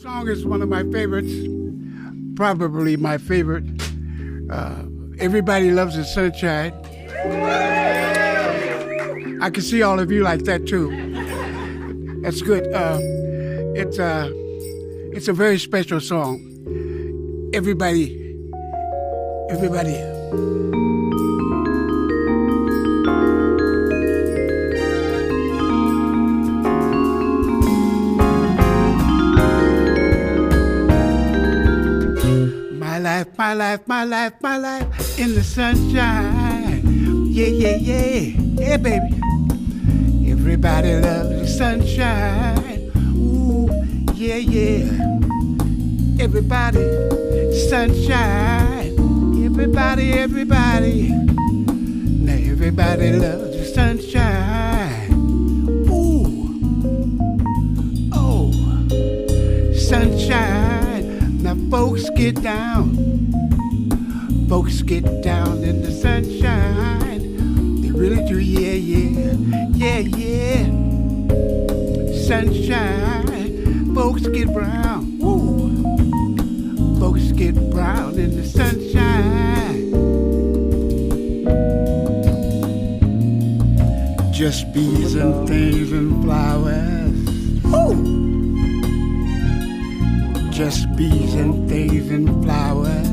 Song is one of my favorites, probably my favorite. Everybody loves the sunshine. I can see all of you like that too. That's good. It's a very special song. Everybody. My life in the sunshine. Yeah, baby. Everybody loves the sunshine. Ooh, yeah. Everybody, sunshine. Everybody. Now everybody loves the sunshine. Ooh, oh, sunshine. Now folks get down. Folks get down in the sunshine. They really do, yeah. Sunshine. Folks get brown. Woo. Folks get brown in the sunshine. Just bees and things and flowers. Woo. Just bees and things and flowers.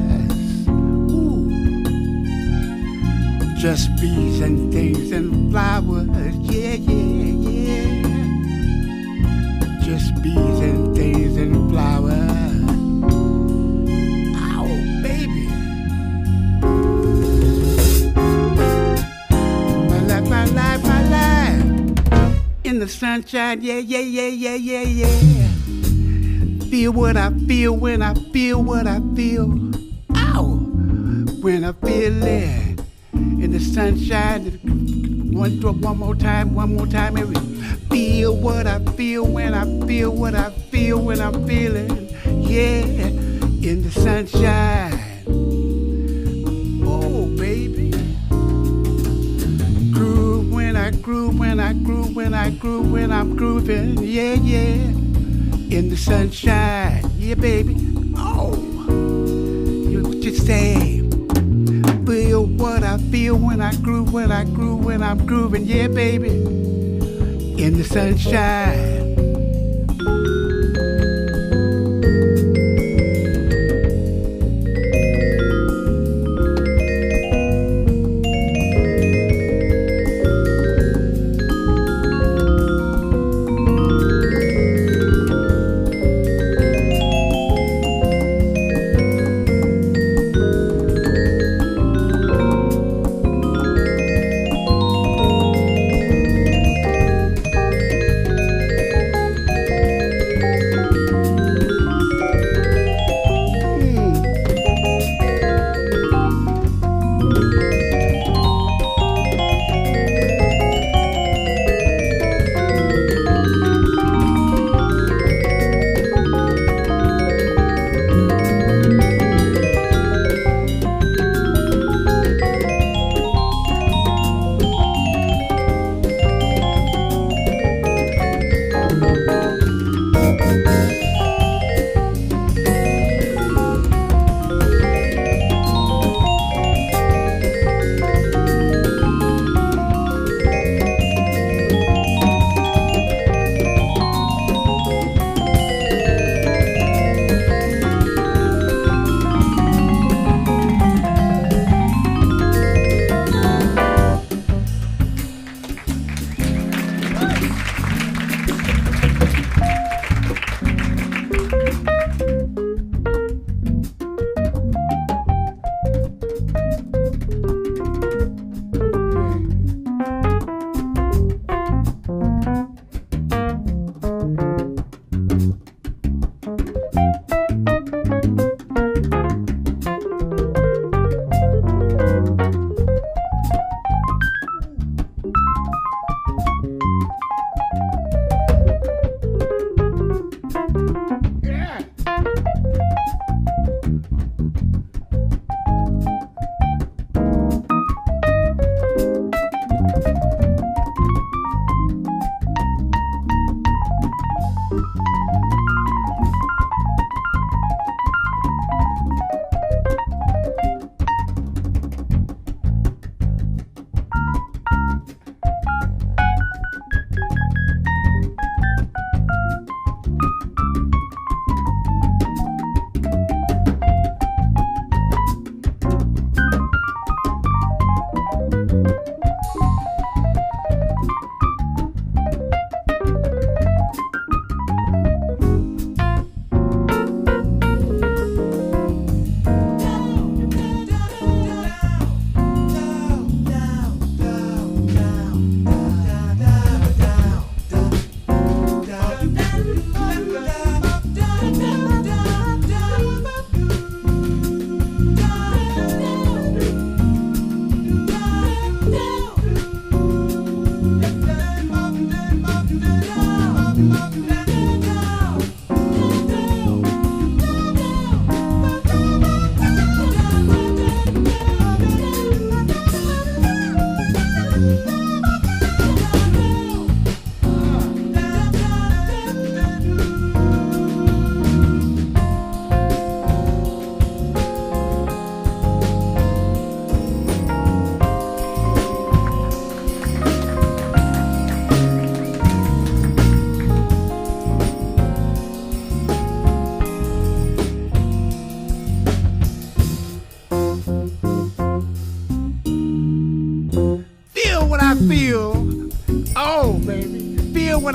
Just bees and things and flowers, yeah. Just bees and things and flowers. Ow, baby. My life. In the sunshine, yeah. Feel what I feel when I feel what I feel. Ow, when I feel it. In the sunshine, one more time, every feel what I feel when I feel what I feel when I'm feeling, yeah, in the sunshine. Oh, baby. Groove when I'm grooving, yeah, in the sunshine, yeah, baby. Oh, what you say? Feel what I feel when I groove, when I'm grooving, yeah, baby, in the sunshine.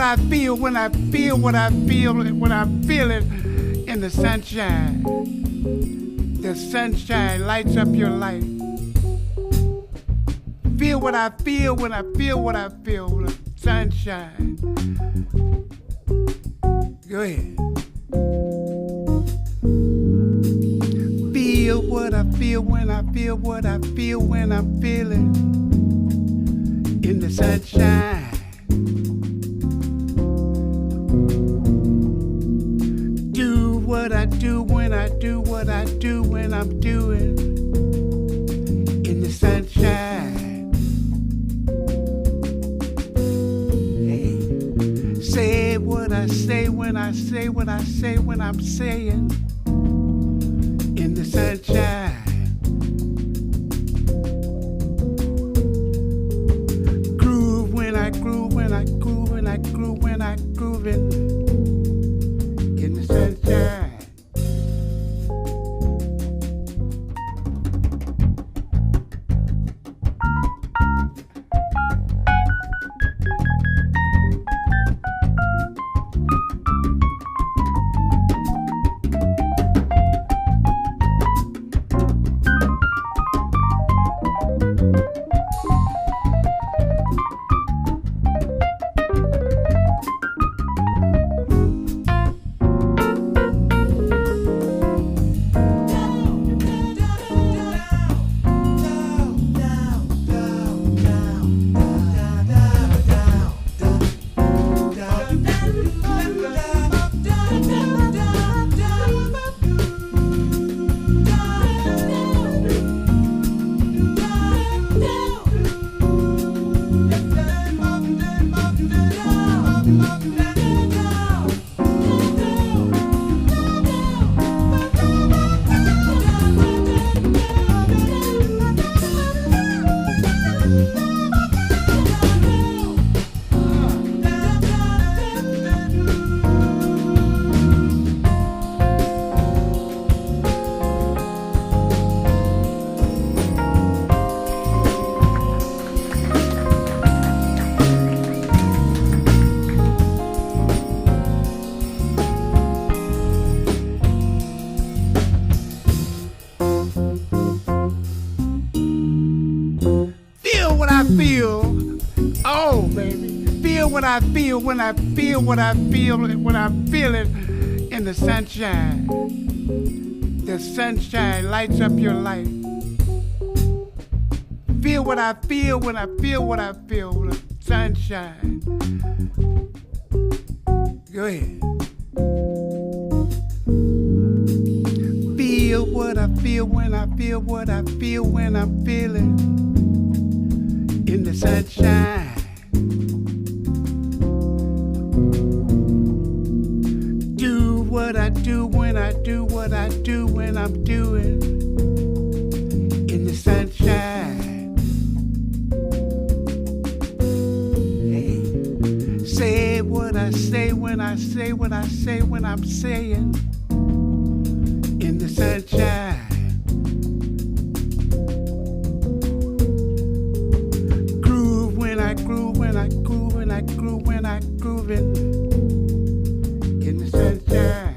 I feel when I feel what I feel when I'm feeling in the sunshine. The sunshine lights up your life. Feel what I feel when I feel what I feel with the sunshine. Go ahead. Feel what I feel when I feel what I feel when I'm feeling in the sunshine. Do what I do when I do what I do when I'm doing in the sunshine. Hey. Say what I say when I say what I say when I'm saying in the sunshine. Groove when I groove, when I groove, when I groove, when I groove in the sunshine. Feel, oh baby, feel what I feel when I feel what I feel when I'm feeling in the sunshine. The sunshine lights up your life. Feel what I feel when I feel what I feel with the sunshine. Go ahead. Feel what I feel when I feel what I feel when I'm feeling in the sunshine. Do what I do when I do what I do when I'm doing in the sunshine. Hey. Say what I say when I say what I say when I'm saying in the sunshine. When I groove, when I groove, when I groove in the sunshine.